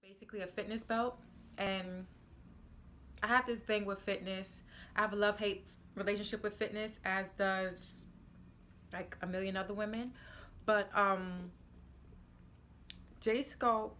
Basically a fitness belt, and I have this thing with fitness. I have a love-hate relationship with fitness, as does like a million other women. But J Sculpt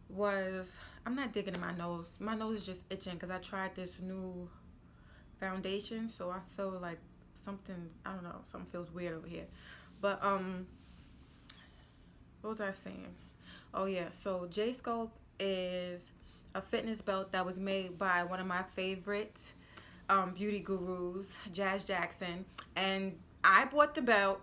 was, I'm not digging in my nose. My nose is just itching because I tried this new foundation, so I feel like something, I don't know, something feels weird over here. But what was I saying? Oh yeah, so J Sculpt is a fitness belt that was made by one of my favorite beauty gurus, Jaz Jackson, and I bought the belt.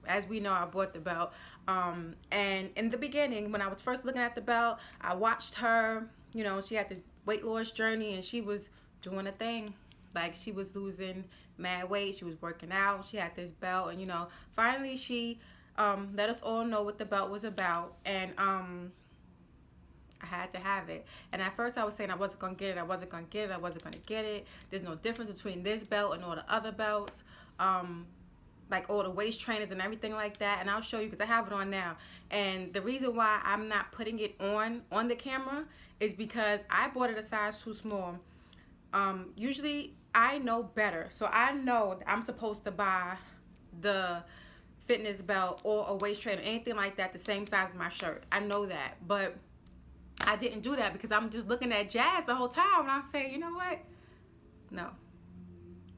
As we know, I bought the belt. And in the beginning, when I was first looking at the belt, I watched her. You know, she had this weight loss journey, and she was doing a thing. Like, she was losing mad weight. She was working out. She had this belt, and finally she let us all know what the belt was about. And I had to have it. And at first I was saying I wasn't going to get it. I wasn't going to get it. I wasn't going to get it. There's no difference between this belt and all the other belts. Like all the waist trainers and everything like that. And I'll show you because I have it on now. And the reason why I'm not putting it on the camera is because I bought it a size too small. Usually I know better. So I know that I'm supposed to buy the fitness belt or a waist trainer, anything like that, the same size as my shirt. I know that. But I didn't do that because I'm just looking at Jazz the whole time, and I'm saying, you know what? No.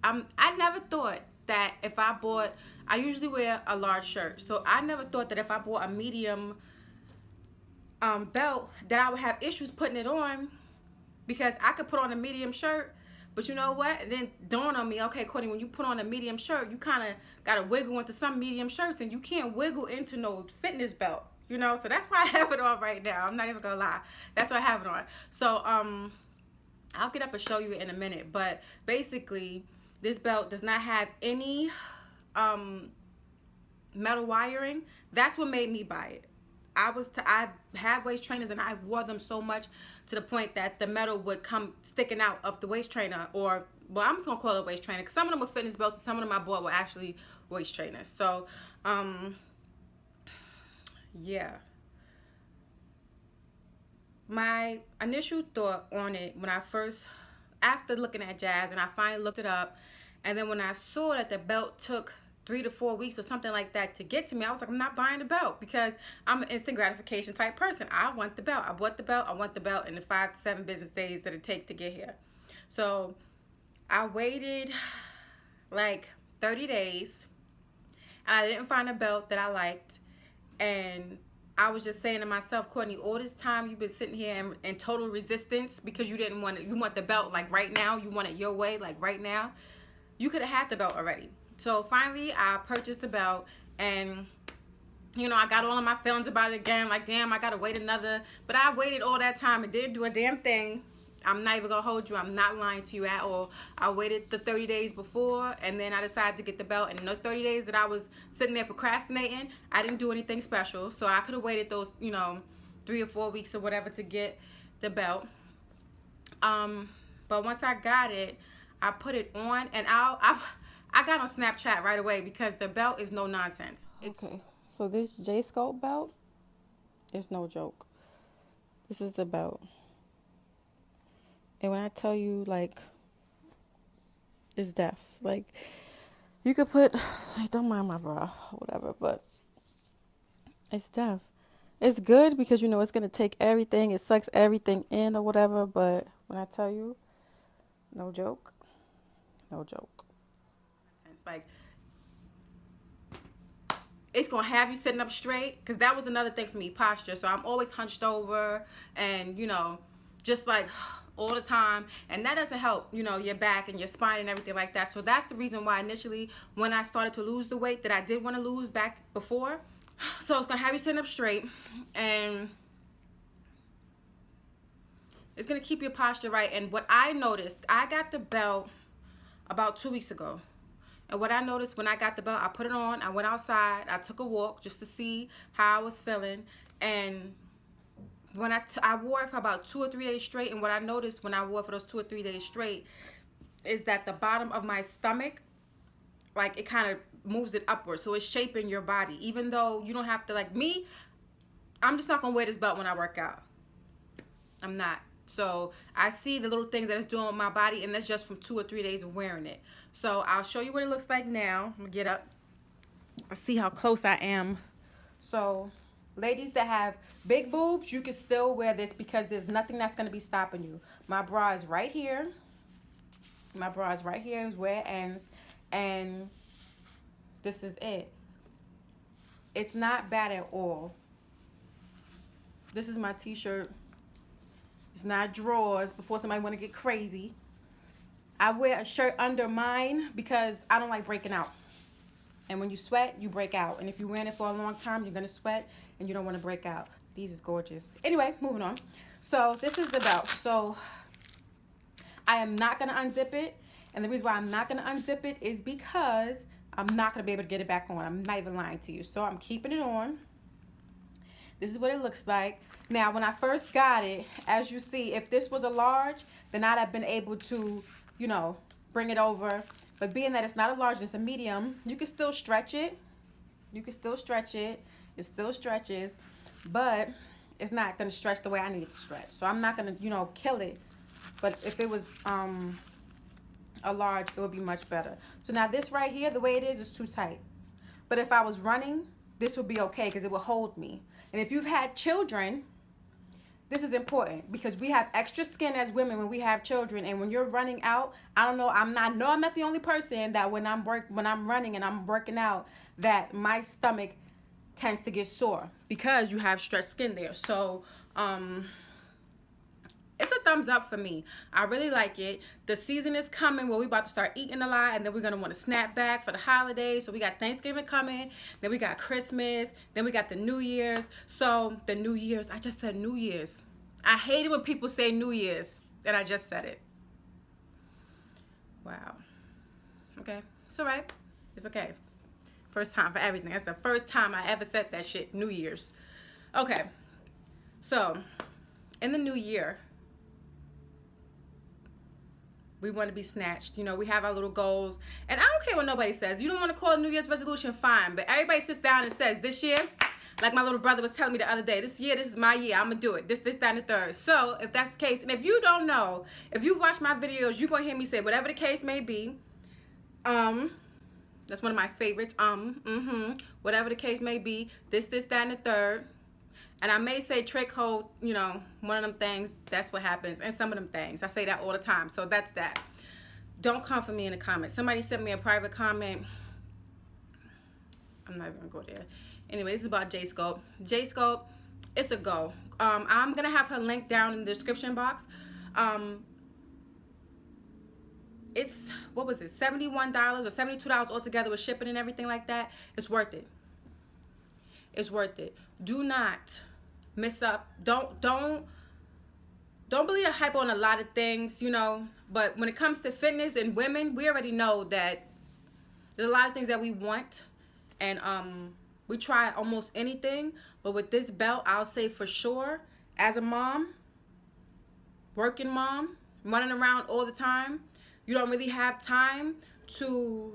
I never thought that if I bought, I usually wear a large shirt, so I never thought that if I bought a medium belt that I would have issues putting it on, because I could put on a medium shirt, but you know what? And then dawned on me, okay, Courtney, when you put on a medium shirt, you kind of got to wiggle into some medium shirts, and you can't wiggle into no fitness belt. So that's why I have it on right now. I'm not even gonna lie. That's why I have it on. So I'll get up and show you in a minute. But basically, this belt does not have any metal wiring. That's what made me buy it. I had waist trainers and I wore them so much to the point that the metal would come sticking out of the waist trainer, or well, I'm just gonna call it a waist trainer because some of them were fitness belts and some of them I bought were actually waist trainers. So yeah. My initial thought on it when I first, after looking at Jazz, and I finally looked it up, and then when I saw that the belt took 3 to 4 weeks or something like that to get to me, I was like, I'm not buying the belt because I'm an instant gratification type person. I want the belt. I bought the belt. I want the belt in the 5 to 7 business days that it take to get here. So I waited like 30 days, and I didn't find a belt that I liked. And I was just saying to myself, Courtney, all this time you've been sitting here in total resistance because you didn't want it. You want the belt like right now. You want it your way like right now. You could have had the belt already. So finally I purchased the belt, and I got all of my feelings about it again. Like, damn, I got to wait another. But I waited all that time and didn't do a damn thing. I'm not even going to hold you. I'm not lying to you at all. I waited the 30 days before, and then I decided to get the belt. And in those 30 days that I was sitting there procrastinating, I didn't do anything special. So I could have waited those, 3 or 4 weeks or whatever to get the belt. But once I got it, I put it on, and I got on Snapchat right away because the belt is no nonsense. Okay, so this J Sculpt belt is no joke. This is the belt. And when I tell you, like, it's deaf. Like, you could put, like, don't mind my bra, whatever, but it's deaf. It's good because, it's going to take everything. It sucks everything in or whatever, but when I tell you, no joke. No joke. It's like, it's going to have you sitting up straight, because that was another thing for me, posture. So I'm always hunched over and, just like all the time, and that doesn't help your back and your spine and everything like that. So that's the reason why initially when I started to lose the weight that I did want to lose back before, so it's gonna have you sitting up straight, and it's gonna keep your posture right. And what I noticed, I got the belt about 2 weeks ago, and what I noticed when I got the belt, I put it on, I went outside, I took a walk just to see how I was feeling, and when I wore it for about 2 or 3 days straight, and what I noticed when I wore it for those 2 or 3 days straight is that the bottom of my stomach, like, it kind of moves it upward, so it's shaping your body. Even though you don't have to, like me, I'm just not gonna wear this belt when I work out. I'm not. So I see the little things that it's doing with my body, and that's just from 2 or 3 days of wearing it. So I'll show you what it looks like now. I'm gonna get up. I see how close I am. So ladies that have big boobs, you can still wear this because there's nothing that's gonna be stopping you. My bra is right here. My bra is right here is where it ends, and this is it. It's not bad at all. This is my t-shirt. It's not drawers before somebody want to get crazy. I wear a shirt under mine because I don't like breaking out. And when you sweat, you break out. And if you're wearing it for a long time, you're going to sweat and you don't want to break out. These is gorgeous. Anyway, moving on. So this is the belt. So I am not going to unzip it. And the reason why I'm not going to unzip it is because I'm not going to be able to get it back on. I'm not even lying to you. So I'm keeping it on. This is what it looks like. Now, when I first got it, as you see, if this was a large, then I'd have been able to, you know, bring it over. But being that it's not a large, it's a medium, you can still stretch it. You can still stretch it. It still stretches, but it's not going to stretch the way I need it to stretch. So I'm not going to, you know, kill it. But if it was a large, it would be much better. So now this right here, the way it is too tight. But if I was running, this would be okay because it will hold me. And if you've had children, this is important because we have extra skin as women when we have children. And when you're running out, I don't know, I'm not the only person that when I'm running and I'm working out, that my stomach tends to get sore because you have stretched skin there. So it's a thumbs up for me. I really like it. The season is coming where we about to start eating a lot, and then we're going to want to snap back for the holidays. So we got Thanksgiving coming, then we got Christmas, then we got the New Year's. So the New Year's, I just said New Year's. I hate it when people say New Year's, and I just said it. Wow. Okay, it's all right. It's okay. First time for everything. That's the first time I ever said that shit, New Year's. Okay, so in the new year, we want to be snatched. You know, we have our little goals. And I don't care what nobody says. You don't want to call a New Year's resolution, fine. But everybody sits down and says, this year, like my little brother was telling me the other day, this year, this is my year. I'm going to do it. This, that, and the third. So if that's the case, and if you don't know, if you watch my videos, you're going to hear me say whatever the case may be. That's one of my favorites. Whatever the case may be. This, that, and the third. And I may say trick, hold, you know, one of them things, that's what happens. And some of them things. I say that all the time. So that's that. Don't come for me in the comments. Somebody sent me a private comment. I'm not even going to go there. Anyway, this is about Jaz Sculpt. Jaz Sculpt, it's a go. I'm going to have her link down in the description box. It's, what was it, $71 or $72 altogether with shipping and everything like that. It's worth it. It's worth it. Do not miss up. Don't believe the hype on a lot of things, you know. But when it comes to fitness and women, we already know that there's a lot of things that we want, and we try almost anything. But with this belt, I'll say for sure, as a mom, working mom, running around all the time, you don't really have time to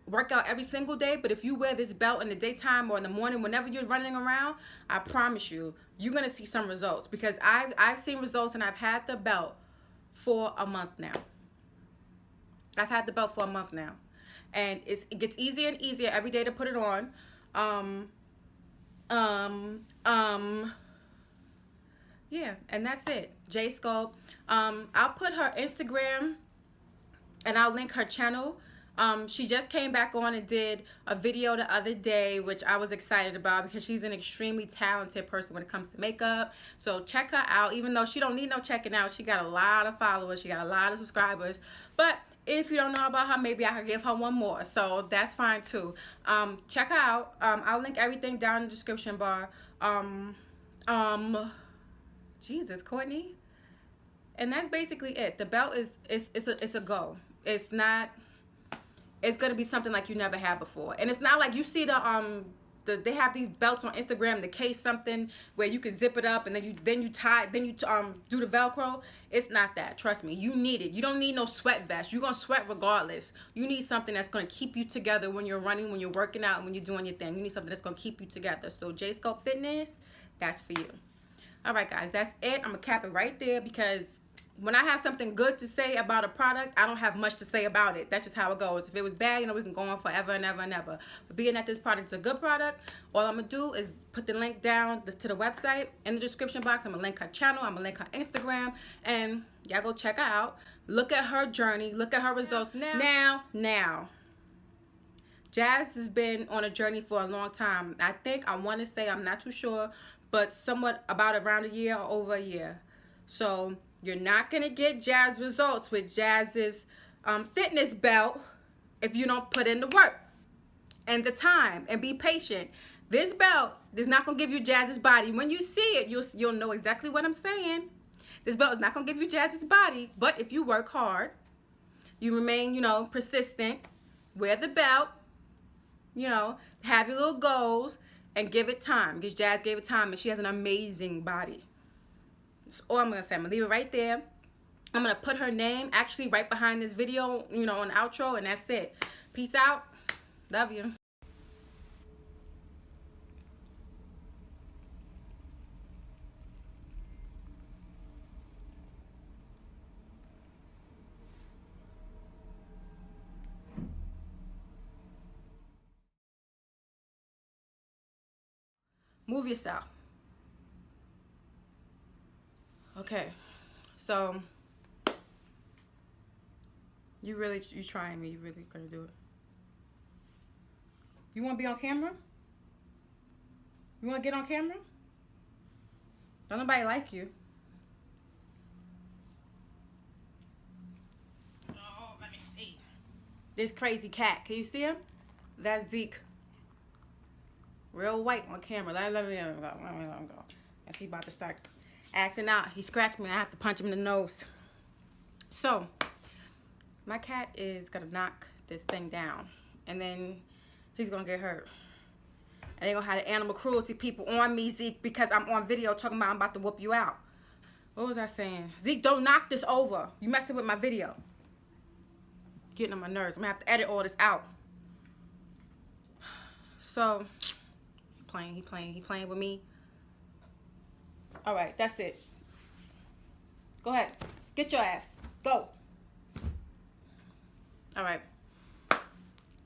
work out every single day. But if you wear this belt in the daytime or in the morning, whenever you're running around, I promise you, you're gonna see some results. Because I've seen results, and I've had the belt for a month now. I've had the belt for a month now, and it gets easier and easier every day to put it on. Yeah, and that's it. Jaz Sculpt. I'll put her Instagram, and I'll link her channel. She just came back on and did a video the other day, which I was excited about because she's an extremely talented person when it comes to makeup. So check her out. Even though she don't need no checking out, she got a lot of followers, she got a lot of subscribers. But if you don't know about her, maybe I could give her one more. So that's fine too. Check her out. I'll link everything down in the description bar. Jesus, Courtney. And that's basically it. The belt it's a go. It's not. It's gonna be something like you never had before, and it's not like you see they have these belts on Instagram, the case something where you can zip it up and then you do the Velcro. It's not that. Trust me, you need it. You don't need no sweat vest. You're gonna sweat regardless. You need something that's gonna keep you together when you're running, when you're working out, and when you're doing your thing. You need something that's gonna keep you together. So Jaz Sculpt Fitness, that's for you. All right, guys, that's it. I'm gonna cap it right there because when I have something good to say about a product, I don't have much to say about it. That's just how it goes. If it was bad, you know, we can go on forever and ever and ever. But being that this product is a good product, all I'm gonna do is put the link down to the website in the description box. I'm gonna link her channel. I'm gonna link her Instagram, and y'all go check her out. Look at her journey. Look at her results now. Jaz has been on a journey for a long time. I want to say, I'm not too sure, but somewhat about around a year or over a year. So you're not going to get Jaz results with Jaz's fitness belt if you don't put in the work and the time and be patient. This belt is not going to give you Jaz's body. When you see it, you'll know exactly what I'm saying. This belt is not going to give you Jaz's body, but if you work hard, you remain, you know, persistent, wear the belt, you know, have your little goals, and give it time. Because Jaz gave it time, and she has an amazing body. That's all I'm going to say. I'm going to leave it right there. I'm going to put her name actually right behind this video, you know, on the outro, and that's it. Peace out. Love you. Move yourself. Okay, so you trying me? You really gonna do it? You want to be on camera? You want to get on camera? Don't nobody like you. Oh, let me see. This crazy cat. Can you see him? That's Zeke. Real white on camera. Let me go. As he about to start acting out. He scratched me. I have to punch him in the nose. So, my cat is going to knock this thing down. And then he's going to get hurt. And they're going to have the animal cruelty people on me, Zeke, because I'm on video talking about I'm about to whoop you out. What was I saying? Zeke, don't knock this over. You messing with my video. Getting on my nerves. I'm going to have to edit all this out. So, he playing with me. All right, that's it. Go ahead. Get your ass. Go. All right.